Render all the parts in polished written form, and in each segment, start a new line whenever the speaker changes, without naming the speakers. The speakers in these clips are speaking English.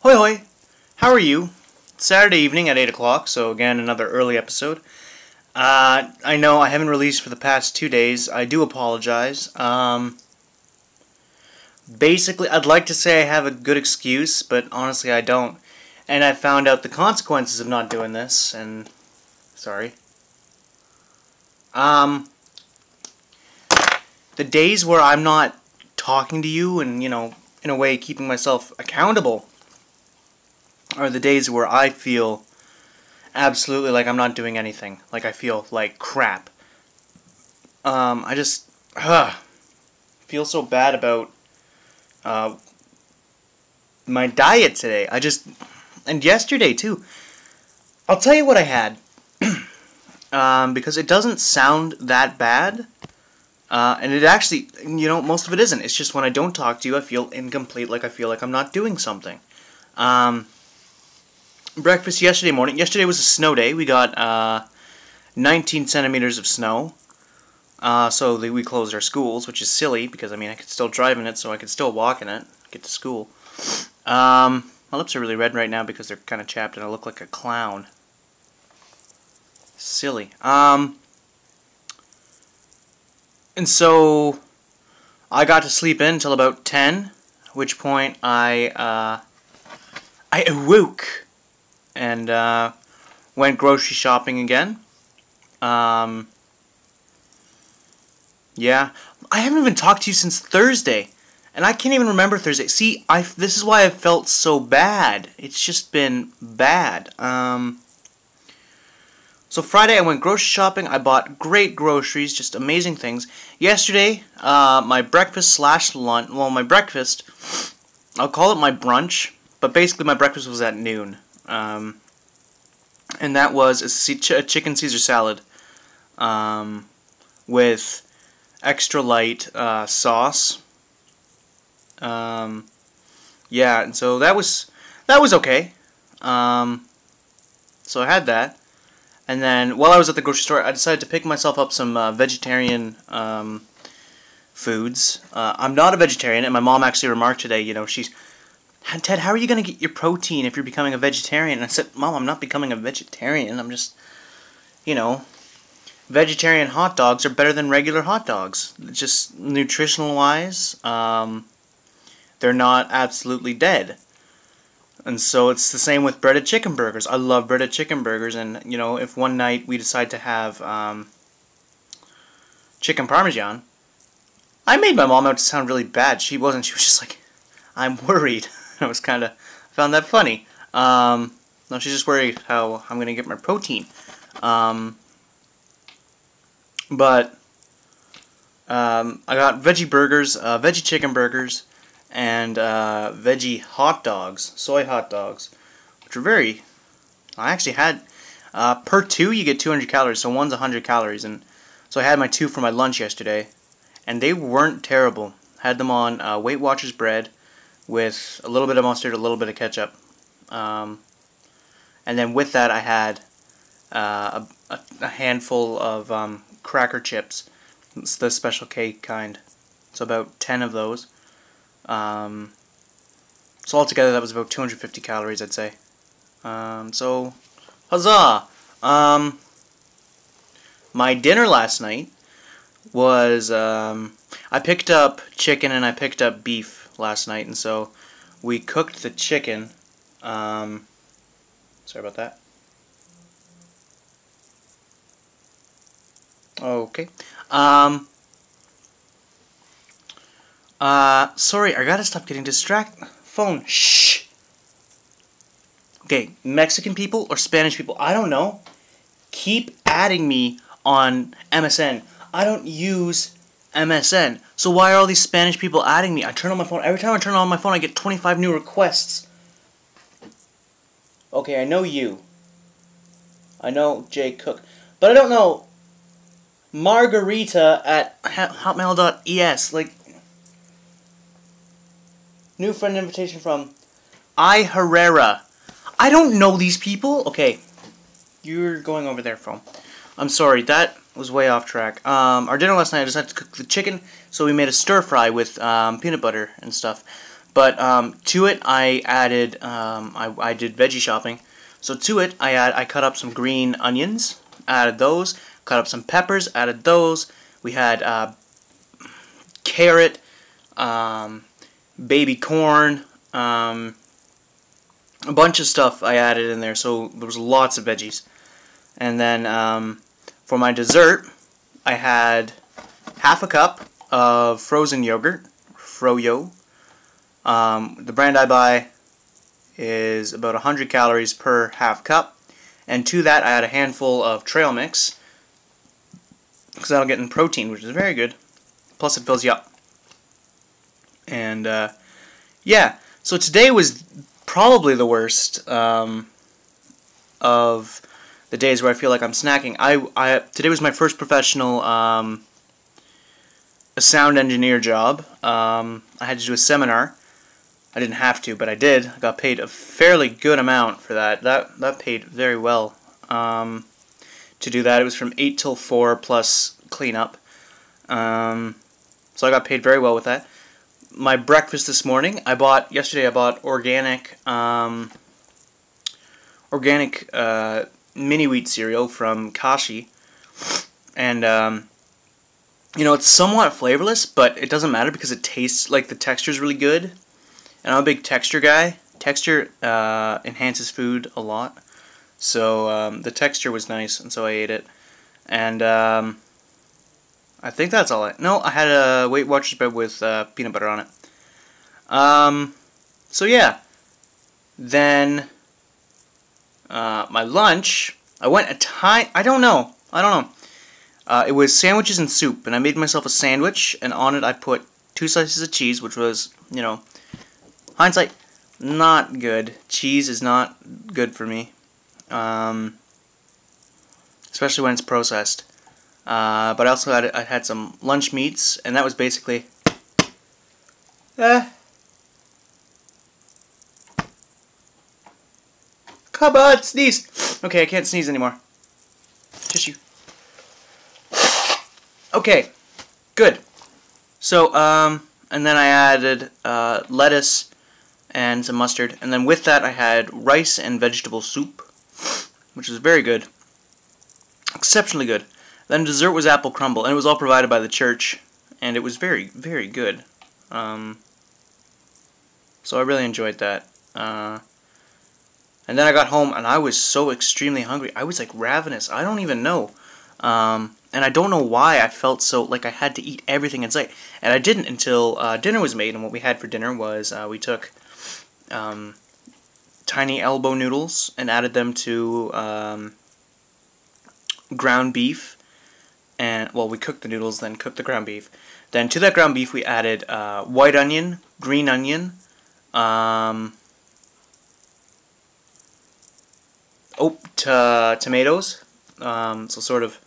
Hoi hoi! How are you? It's Saturday evening at 8 o'clock, so again, another early episode. I know I haven't released for the past 2 days. I do apologize. Basically, I'd like to say I have a good excuse, but honestly I don't. And I found out the consequences of not doing this, and... sorry. The days where I'm not talking to you and, in a way keeping myself accountable are the days where I feel absolutely like I'm not doing anything. Like I feel like crap. I just feel so bad about my diet today. And yesterday too. I'll tell you what I had. Because it doesn't sound that bad. And it actually, most of it isn't. It's just when I don't talk to you, I feel incomplete, like I feel like I'm not doing something. Breakfast yesterday morning. Yesterday was a snow day. We got 19 centimeters of snow. So we closed our schools, which is silly because I could still drive in it, so I could still walk in it, get to school. My lips are really red right now because they're kind of chapped, and I look like a clown. Silly. And so I got to sleep in until about 10, at which point I awoke and went grocery shopping again. Yeah, I haven't even talked to you since Thursday, and I can't even remember Thursday. See, this is why I felt so bad. It's just been bad. So Friday I went grocery shopping. I bought great groceries, just amazing things. Yesterday, my breakfast / lunch, well, my breakfast, I'll call it my brunch, but basically my breakfast was at noon. And that was a chicken Caesar salad with extra light sauce. Yeah, and so that was okay. So I had that. And then, while I was at the grocery store, I decided to pick myself up some vegetarian foods. I'm not a vegetarian, and my mom actually remarked today, Ted, how are you going to get your protein if you're becoming a vegetarian? And I said, Mom, I'm not becoming a vegetarian. I'm just, vegetarian hot dogs are better than regular hot dogs. Just nutritional-wise, they're not absolutely dead. And so it's the same with breaded chicken burgers. I love breaded chicken burgers, and if one night we decide to have chicken parmesan, I made my mom out to sound really bad. She wasn't. She was just like, I'm worried. I was found that funny. No, she's just worried how I'm gonna get my protein. But I got veggie burgers, veggie chicken burgers, and veggie hot dogs, soy hot dogs, which are I actually had, per 2 you get 200 calories, so one's 100 calories, and so I had my 2 for my lunch yesterday, and they weren't terrible. Had them on Weight Watchers bread with a little bit of mustard, a little bit of ketchup, and then with that I had a handful of cracker chips. It's the Special K kind, so about 10 of those. So altogether that was about 250 calories, I'd say. So, huzzah! My dinner last night was, I picked up chicken and I picked up beef last night, and so we cooked the chicken. Sorry about that. Okay. Sorry, I gotta stop getting distracted. Phone, shh. Okay, Mexican people or Spanish people, I don't know. Keep adding me on MSN. I don't use MSN. So why are all these Spanish people adding me? I turn on my phone. Every time I turn on my phone, I get 25 new requests. Okay, I know you. I know Jay Cook. But I don't know Margarita at hotmail.es. Like, new friend invitation from I Herrera. I don't know these people. Okay, you're going over there, phone. I'm sorry, that was way off track. Our dinner last night, I decided to cook the chicken, so we made a stir fry with peanut butter and stuff. But to it, I added, I did veggie shopping. So to it, I cut up some green onions, added those, cut up some peppers, added those. We had carrot, baby corn, a bunch of stuff I added in there, so there was lots of veggies. And then for my dessert, I had half a cup of frozen yogurt, Froyo. The brand I buy is about 100 calories per half cup. And to that, I had a handful of trail mix, because that'll get in protein, which is very good. Plus, it fills you up. And yeah, so today was probably the worst of the days where I feel like I'm snacking. Today was my first professional a sound engineer job. I had to do a seminar. I didn't have to, but I did. I got paid a fairly good amount for that. That paid very well to do that. It was from 8 till 4 plus cleanup. So I got paid very well with that. My breakfast this morning, yesterday I bought organic mini wheat cereal from Kashi, and you know, it's somewhat flavorless, but it doesn't matter because it tastes like the texture is really good. And I'm a big texture guy. Texture enhances food a lot, so the texture was nice, and so I ate it. And I think that's all. I had a Weight Watchers bread with peanut butter on it. So yeah. Then my lunch, I went I don't know. It was sandwiches and soup, and I made myself a sandwich, and on it I put 2 slices of cheese, which was, you know, hindsight, not good. Cheese is not good for me, especially when it's processed. But I also had some lunch meats, and that was basically come on, sneeze. Okay, I can't sneeze anymore. Tissue. Okay, good. So and then I added lettuce and some mustard, and then with that I had rice and vegetable soup, which was very good, exceptionally good. Then dessert was apple crumble, and it was all provided by the church, and it was very, very good. So I really enjoyed that. And then I got home, and I was so extremely hungry. I was like ravenous. I don't even know. And I don't know why I felt so like I had to eat everything in sight. And I didn't until dinner was made, and what we had for dinner was we took tiny elbow noodles and added them to ground beef. And, well, we cooked the noodles, then cooked the ground beef. Then to that ground beef we added white onion, green onion, tomatoes, so sort of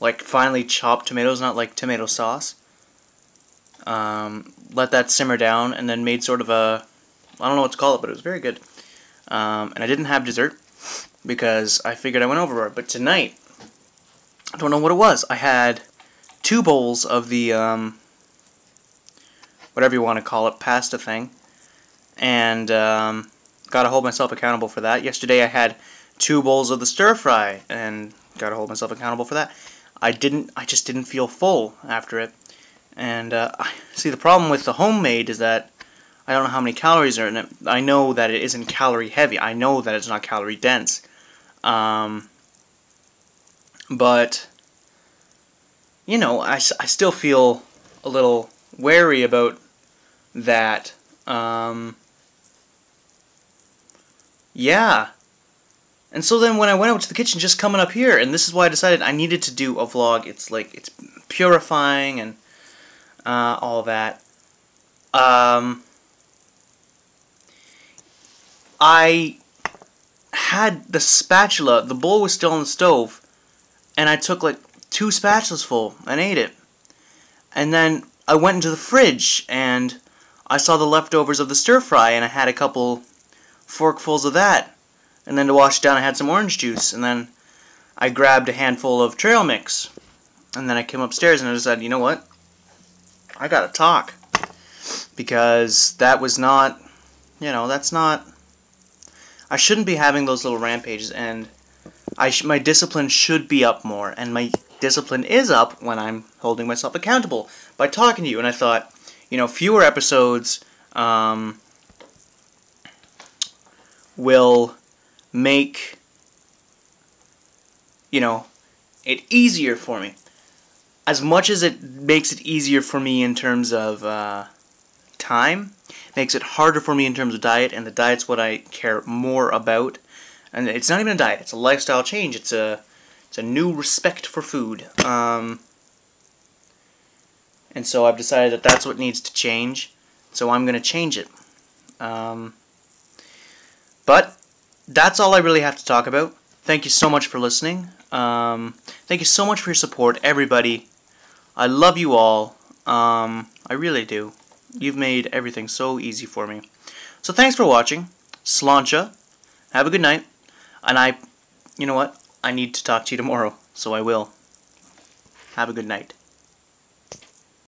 like finely chopped tomatoes, not like tomato sauce. Let that simmer down, and then made sort of I don't know what to call it, but it was very good. And I didn't have dessert because I figured I went overboard. But tonight, I don't know what it was. I had 2 bowls of the, whatever you want to call it, pasta thing. And gotta hold myself accountable for that. Yesterday I had 2 bowls of the stir-fry, and gotta hold myself accountable for that. I just didn't feel full after it. And see, the problem with the homemade is that I don't know how many calories are in it. I know that it isn't calorie heavy. I know that it's not calorie dense. But, you know, I still feel a little wary about that. Yeah. And so then when I went out to the kitchen, just coming up here, and this is why I decided I needed to do a vlog. It's like, it's purifying and all that. I had the spatula, the bowl was still on the stove, and I took like 2 spatulas full and ate it. And then I went into the fridge and I saw the leftovers of the stir fry, and I had a couple forkfuls of that. And then to wash it down I had some orange juice, and then I grabbed a handful of trail mix. And then I came upstairs and I decided, you know what? I gotta talk. because that was not, that's not, I shouldn't be having those little rampages, and my discipline should be up more, and my discipline is up when I'm holding myself accountable by talking to you. And I thought, fewer episodes will make, it easier for me. As much as it makes it easier for me in terms of time, it makes it harder for me in terms of diet, and the diet's what I care more about. And it's not even a diet, it's a lifestyle change. It's a new respect for food. And so I've decided that that's what needs to change, so I'm going to change it. But that's all I really have to talk about. Thank you so much for listening. Thank you so much for your support, everybody. I love you all. I really do. You've made everything so easy for me. So thanks for watching. Sláinte. Have a good night. And you know what? I need to talk to you tomorrow, so I will. Have a good night.